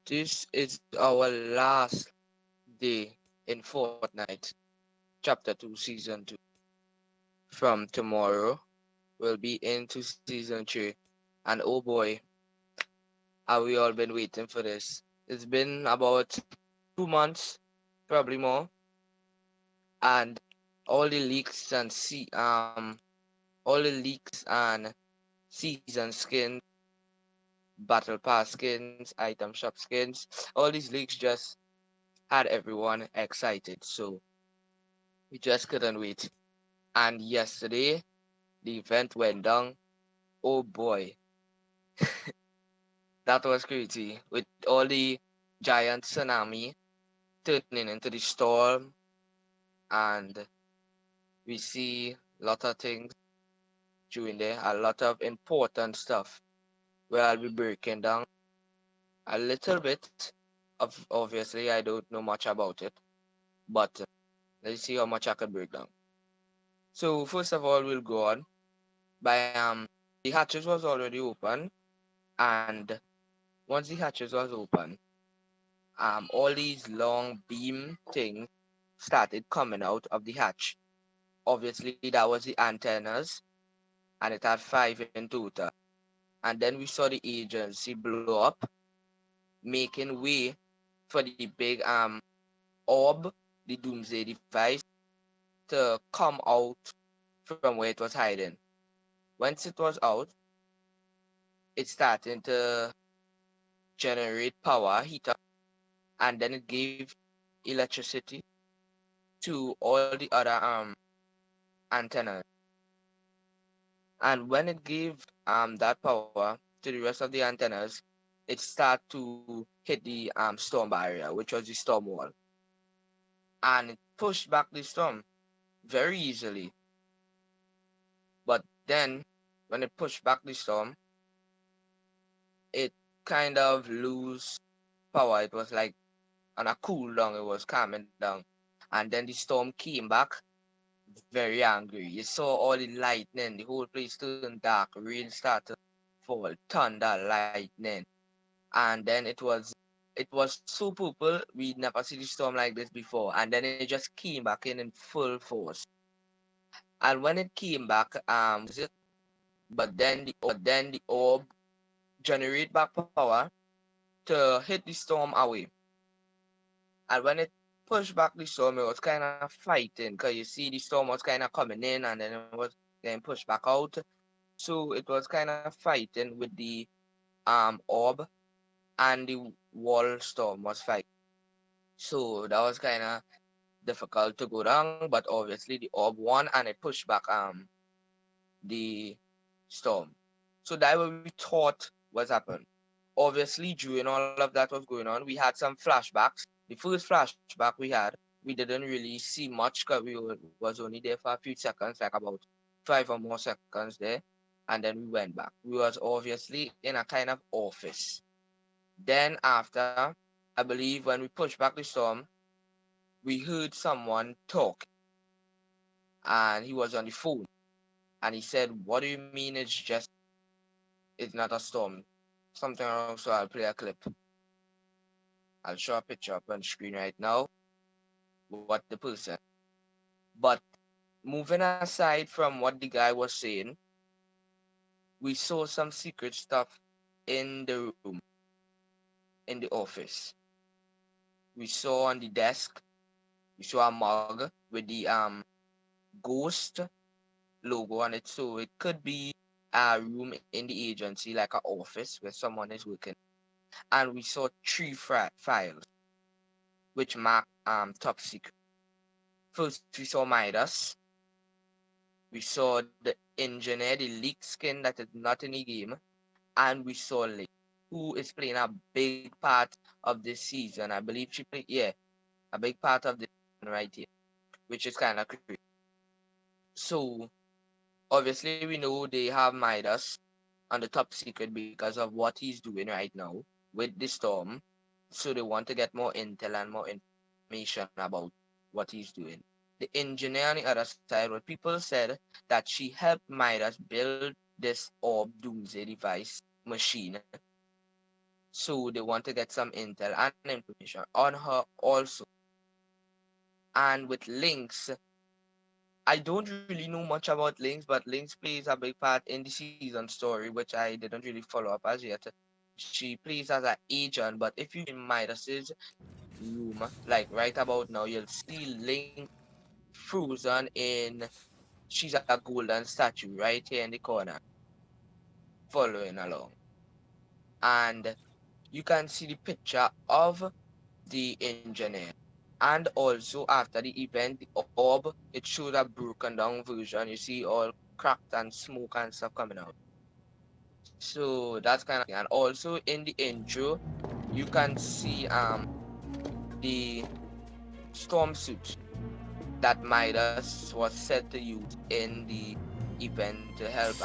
This is our last day in Fortnite, Chapter 2, Season 2. From tomorrow, we'll be into Season 3. And oh boy, have we all been waiting for this. It's been about 2 months, probably more, and all the leaks and all the leaks and season skins, battle pass skins, item shop skins, all these leaks just had everyone excited. So we just couldn't wait. And yesterday, the event went down. Oh boy, that was crazy. With all the giant tsunami turning into the storm, and we see a lot of things during there, a lot of important stuff where I'll be breaking down a little bit of. Obviously, I don't know much about it, but let's see how much I can break down. So first of all, we'll go on by the hatches was already open, and once the hatches was open, all these long beam things started coming out of the hatch. Obviously, that was the antennas, and it had five in total. And then we saw the agency blow up, making way for the big orb, the doomsday device, to come out from where it was hiding. Once it was out, it started to generate power, heat up, and then it gave electricity to all the other antennas. And when it gave that power to the rest of the antennas, it started to hit the storm barrier, which was the storm wall, and it pushed back the storm very easily. But then, when it pushed back the storm, it kind of lose power. It was like on a cool down. It was calming down, and then the storm came back very angry. You saw all the lightning. The whole place turned dark. Rain started to fall. Thunder, lightning, and then it was so purple. We'd never see the storm like this before. And then it just came back in full force. And when it came back, it, but then the orb generate back power to hit the storm away. And when it pushed back the storm, it was kind of fighting because you see the storm was kind of coming in and then it was getting pushed back out. So it was kind of fighting with the orb, and the wall storm was fighting. So that was kind of difficult to go down, but obviously the orb won and it pushed back the storm. So that what we thought was happened. Obviously, during all of that was going on, we had some flashbacks. The first flashback we had, we didn't really see much because was only there for a few seconds, like about 5 or more seconds there, and then we went back. We was obviously in a kind of office. Then after, I believe when we pushed back the storm, we heard someone talk, and he was on the phone, and he said, "What do you mean it's not a storm? Something wrong." So I'll play a clip. I'll show a picture up on screen right now. What the person. But moving aside from what the guy was saying, we saw some secret stuff in the room, in the office. We saw on the desk, we saw a mug with the ghost logo on it. So it could be a room in the agency, like an office where someone is working. And we saw three files which marked top secret. First, we saw Midas. We saw the engineer, the leak skin that is not in the game, and we saw Lee, who is playing a big part of this season. I believe she played, yeah, a big part of this season right here, which is kind of crazy. So obviously, we know they have Midas on the top secret because of what he's doing right now with the storm. So they want to get more intel and more information about what he's doing. The engineer on the other side, what people said that she helped Midas build this orb doomsday device machine, So they want to get some intel and information on her also. And with Lynx, I don't really know much about Lynx, but Lynx plays a big part in the season story, which I didn't really follow up as yet. She plays as an agent, but if you in Midas's room, like right about now, you'll see Link frozen in. She's a golden statue right here in the corner, following along. And you can see the picture of the engineer. And also after the event, the orb, it showed a broken down version. You see all cracked and smoke and stuff coming out. So that's kind of thing. And also in the intro, you can see the storm suit that Midas was said to use in the event to help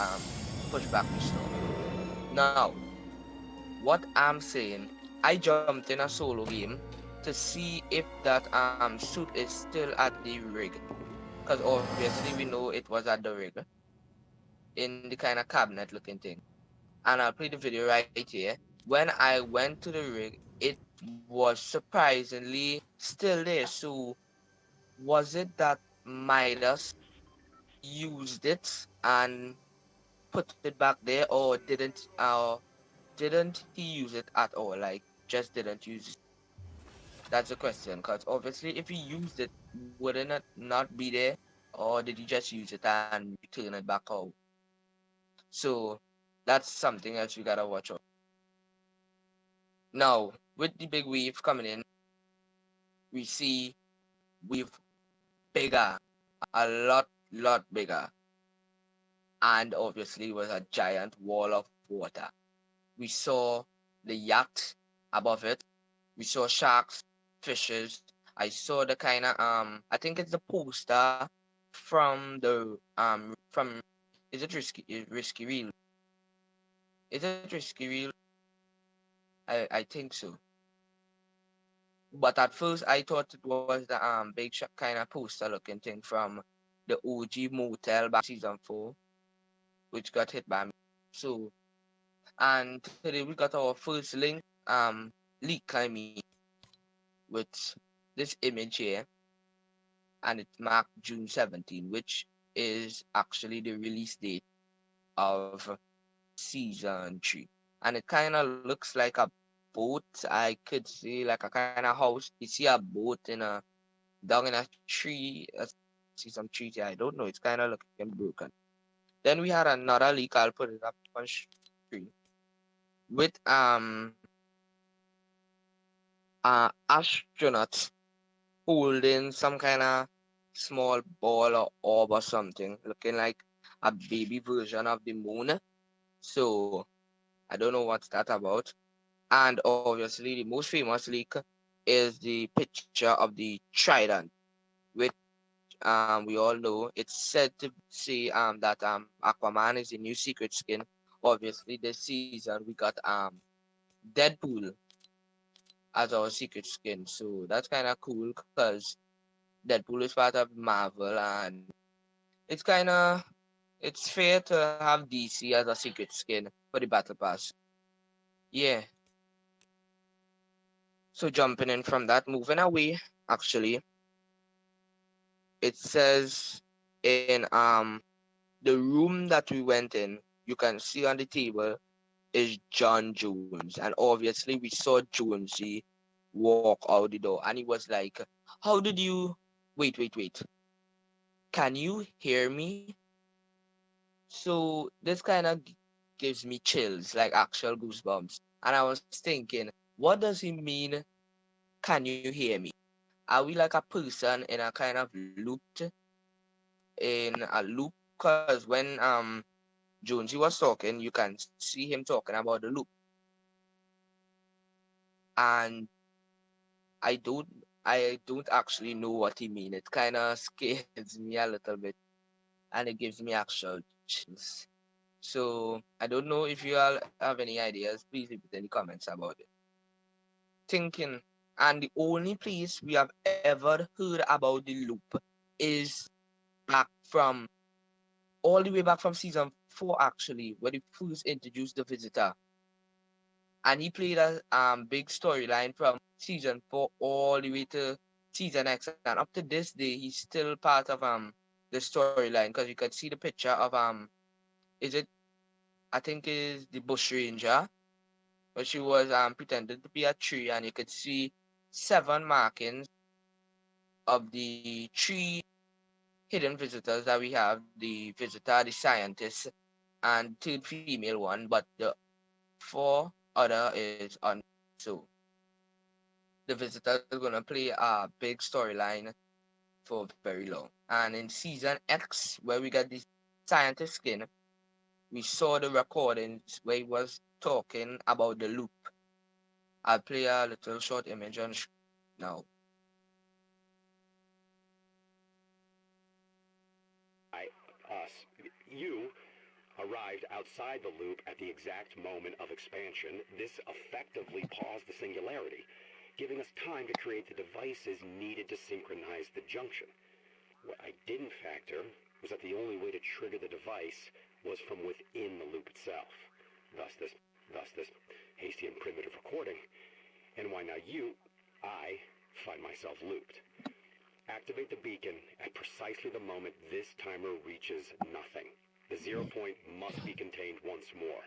push back the storm. Now, what I'm saying, I jumped in a solo game to see if that suit is still at the rig. Because obviously we know it was at the rig in the kind of cabinet looking thing. And I'll play the video right here. When I went to the rig, it was surprisingly still there. So was it that Midas used it and put it back there, or didn't he use it at all? Like just didn't use it. That's the question. Because obviously, if he used it, wouldn't it not be there, or did he just use it and return it back out? So that's something else we gotta watch out. Now, with the big wave coming in, we see wave bigger, a lot bigger, and obviously it was a giant wall of water. We saw the yacht above it. We saw sharks, fishes. I saw the kind of I think it's the poster from the from is it risky real? Is it risky real? I think so. But at first I thought it was the big shot kind of poster looking thing from the OG motel back season 4, which got hit by me. So and today we got our first leak I mean with this image here, and it's marked June 17, which is actually the release date of season 3. And it kind of looks like a boat. I could see like a kind of house. You see a boat in a down in a tree. See some trees here. I don't know. It's kind of looking broken. Then we had another leak. I'll put it up on screen with astronauts holding some kind of small ball or orb or something, looking like a baby version of the moon. So I don't know what's that about. And obviously, the most famous leak is the picture of the trident, which we all know. It's said to say that Aquaman is the new secret skin. Obviously, this season we got Deadpool as our secret skin, so that's kind of cool because Deadpool is part of Marvel, and it's kind of it's fair to have DC as a secret skin for the Battle Pass. Yeah. So jumping in from that, moving away, actually, it says in the room that we went in, you can see on the table is John Jones, and obviously we saw Jonesy walk out the door, and he was like, "How did you? Wait. Can you hear me?" So this kind of gives me chills, like actual goosebumps. And I was thinking, what does he mean? Can you hear me? Are we like a person in a kind of loop? Because when Jonesy was talking, you can see him talking about the loop, and I don't I don't actually know what he mean. It kind of scares me a little bit, and it gives me actual chills. So I don't know if you all have any ideas. Please leave it in the comments about it. Thinking, and the only place we have ever heard about the loop is back from all the way back from season 4, actually, where they first introduced the visitor. and he played a big storyline from season 4 all the way to season X, and up to this day he's still part of the storyline, because you could see the picture of is it, I think is the bush ranger, where she was pretended to be a tree, and you could see 7 markings of the 3 hidden visitors that we have: the visitor, the scientist, and third female one, but the 4 other is on. So the visitor is gonna play a big storyline for very long. And in season X, where we got the scientist skin, we saw the recordings where he was talking about the loop. I'll play a little short image on now. I, us, you arrived outside the loop at the exact moment of expansion. This effectively paused the singularity, giving us time to create the devices needed to synchronize the junction. What I didn't factor was that the only way to trigger the device was from within the loop itself. Thus this hasty and primitive recording, and why now I, find myself looped. Activate the beacon at precisely the moment this timer reaches nothing. The 0 point must be contained once more.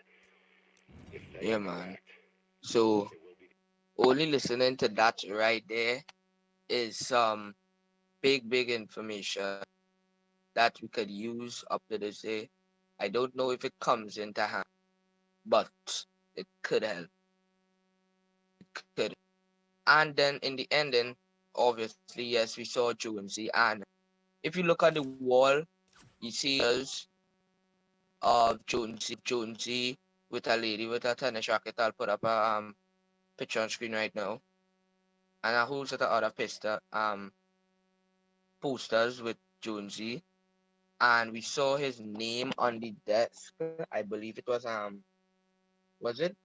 If they Yeah, are man. correct, So it will be. only listening to that right there is some big information that we could use up to this day. I don't know if it comes into hand, but it could help. It could. And then in the ending, obviously, yes, we saw Jonesy. And if you look at the wall, you see us of Jonesy with a lady with a tennis racket. I'll put up a picture on screen right now. And a whole set of other posters with Jonesy. And we saw his name on the desk. I believe it was it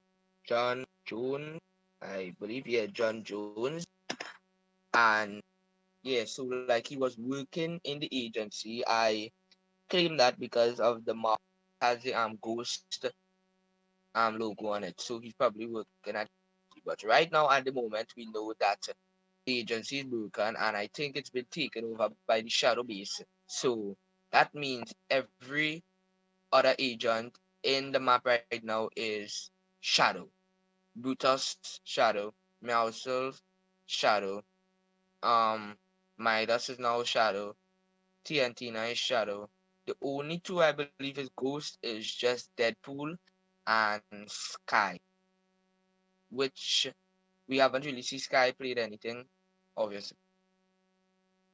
John Jones? I believe, yeah, John Jones. And yeah, so like he was working in the agency. I claim that because of the mark has the ghost logo on it. So he's probably working at, but right now at the moment we know that the agency is broken, and I think it's been taken over by the shadow base. So that means every other agent in the map right now is shadow. Brutus shadow, Meowscles shadow, um Midas is now shadow, TNT is shadow. The only two I believe is ghost is just Deadpool and Sky, which we haven't really seen Sky played anything, obviously.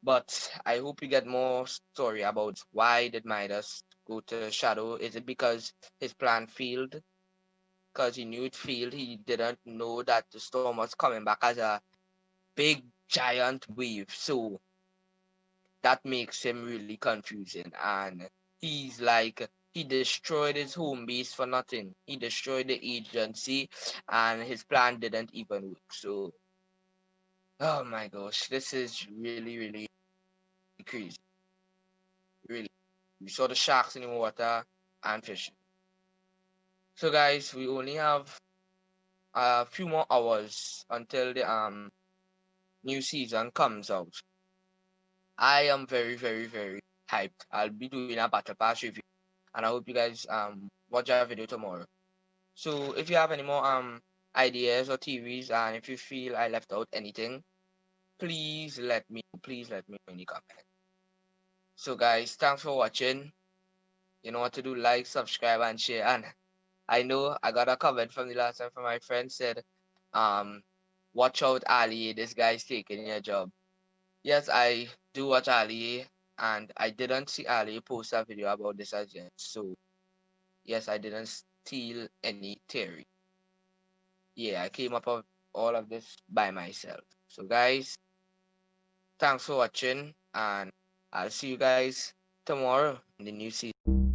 But I hope we get more story about why did Midas go to Shadow. Is it because his plan failed? Because he knew it failed. He didn't know that the storm was coming back as a big giant wave. So that makes him really confusing. And he's like, he destroyed his home base for nothing. He destroyed the agency, and his plan didn't even work. So, oh my gosh, this is really crazy. Really. We saw the sharks in the water and fishing. So, guys, we only have a few more hours until the new season comes out. I am very hyped. I'll be doing a battle pass review, and I hope you guys watch our video tomorrow. So if you have any more ideas or theories, and if you feel I left out anything, please let me know in the comment. So guys, thanks for watching. You know what to do: like, subscribe, and share. And I know I got a comment from the last time from my friend said, um, watch out, Ali. This guy's taking your job. Yes, I do watch Ali, and I didn't see Ali post a video about this as yet. So yes, I didn't steal any theory. Yeah, I came up with all of this by myself. So guys, thanks for watching, and I'll see you guys tomorrow in the new season.